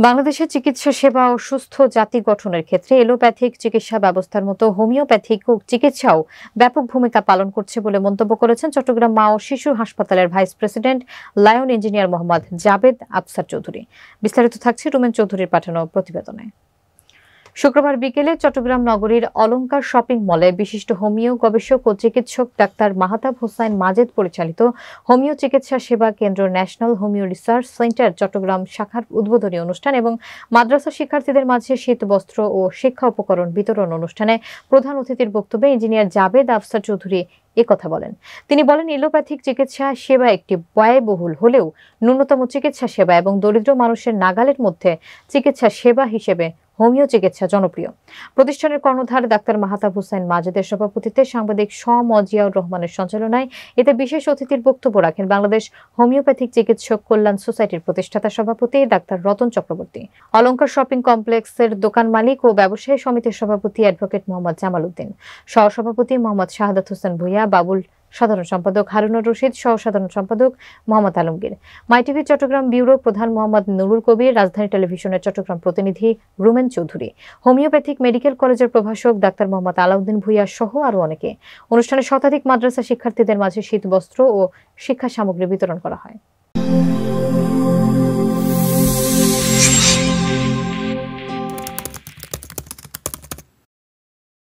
বাংলাদেশের চিকিৎসা সেবা ও সুস্থ জাতি গঠনের ক্ষেত্রে এলোপ্যাথিক চিকিৎসা ব্যবস্থার মতো হোমিওপ্যাথিক চিকিৎসাও ব্যাপক ভূমিকা পালন করছে বলে মন্তব্য করেছেন চট্টগ্রাম মা ও শিশু হাসপাতালের vice president lion engineer Mohammad Javed Afsar Chowdhury. বিস্তারিত থাকছে রুমেন চৌধুরীর পাঠানো প্রতিবেদনে। শুক্রবার বিকেলে চট্টগ্রাম নগরীর অলঙ্কার শপিং মলে বিশিষ্ট হোমিও গবেষক ও চিকিৎসক ডাক্তার মাহতাব হোসাইন মাজেদ পরিচালিত হোমিও চিকিৎসা সেবা কেন্দ্র national homeo research centre Chittagong শাখার উদ্বোধনী অনুষ্ঠান এবং মাদ্রাসা শিক্ষার্থীদের মাঝে শীত বস্ত্র ও শিক্ষা উপকরণ বিতরণ অনুষ্ঠানে প্রধান অতিথির বক্তব্যে ইঞ্জিনিয়ার জাবেদ আফসার চৌধুরী একথা বলেন। তিনি বলেন, এলোপ্যাথিক চিকিৎসা সেবা একটি ব্যয়বহুল হলেও ন্যূনতম চিকিৎসা সেবা এবং দরিদ্র মানুষের নাগালের মধ্যে চিকিৎসা সেবা হিসেবে হোমিও চিকিৎসা জনপ্রিয়। প্রতিষ্ঠানের কর্ণধার ডাক্তার মাহতাব হোসাইন মাজেদের সভাপতিত্বে সাংবাদিক জিয়াউর রহমানের সঞ্চালনায় এতে বিশেষ অতিথির বক্তব্য রাখেন বাংলাদেশ হোমিওপ্যাথিক চিকিৎসক কল্যাণ সোসাইটির প্রতিষ্ঠাতা সভাপতি ডাক্তার রতন চক্রবর্তী, অলঙ্কার শপিং কমপ্লেক্সের দোকান মালিক ও ব্যবসায়ী সমিতির সভাপতি অ্যাডভোকেট মোহাম্মদ জামাল উদ্দিন, সহসভাপতি মোহাম্মদ শাহাদাত হোসেন ভূঁইয়া, বাবুল সাধারণ সম্পাদক হারুনুর রশিদ, সহ সাধারণ সম্পাদক মোহাম্মদ আলমগীর, মাইটিভি চট্টগ্রাম ব্যুরো প্রধান মোহাম্মদ নুরুল কবির, রাজধানী টেলিভিশনের চট্টগ্রাম প্রতিনিধি রুমেন চৌধুরী, হোমিওপ্যাথিক মেডিকেল কলেজের প্রভাষক ডাক্তার মোহাম্মদ আলাউদ্দিন ভূঁইয়া সহ আরও অনেকে। অনুষ্ঠানে শতাধিক মাদ্রাসা শিক্ষার্থীদের মাঝে শীত বস্ত্র ও শিক্ষা সামগ্রী বিতরণ করা হয়।